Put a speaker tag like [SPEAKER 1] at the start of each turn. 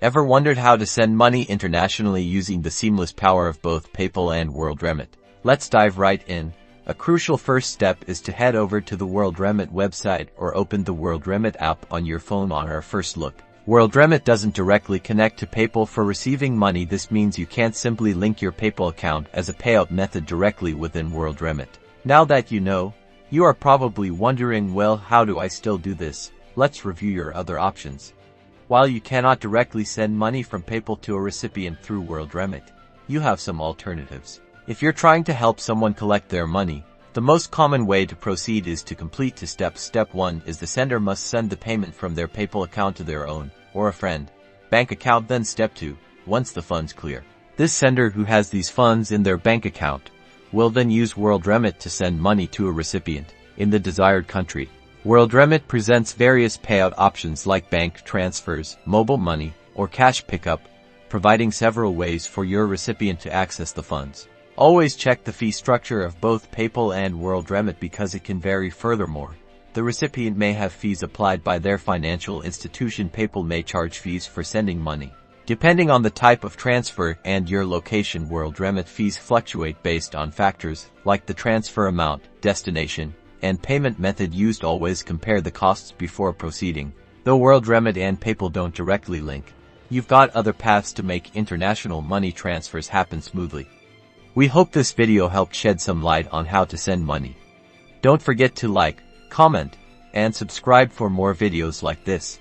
[SPEAKER 1] Ever wondered how to send money internationally using the seamless power of both PayPal and Worldremit? Let's dive right in. A crucial first step is to head over to the Worldremit website or open the Worldremit app on your phone. On our first look, Worldremit doesn't directly connect to PayPal for receiving money. This means you can't simply link your PayPal account as a payout method directly within Worldremit. Now that you know, you are probably wondering, well, how do I still do this? Let's review your other options. While you cannot directly send money from PayPal to a recipient through Worldremit, you have some alternatives. If you're trying to help someone collect their money, the most common way to proceed is to complete two steps. Step 1 is the sender must send the payment from their PayPal account to their own, or a friend, bank account. Then step 2, once the funds clear, this sender who has these funds in their bank account will then use Worldremit to send money to a recipient in the desired country. Worldremit presents various payout options like bank transfers, mobile money, or cash pickup, providing several ways for your recipient to access the funds. Always check the fee structure of both PayPal and Worldremit because it can vary. Furthermore, the recipient may have fees applied by their financial institution. PayPal may charge fees for sending money. Depending on the type of transfer and your location, Worldremit fees fluctuate based on factors like the transfer amount, destination, and payment method used. Always compare the costs before proceeding. Though Worldremit and PayPal don't directly link, you've got other paths to make international money transfers happen smoothly. We hope this video helped shed some light on how to send money. Don't forget to like, comment, and subscribe for more videos like this.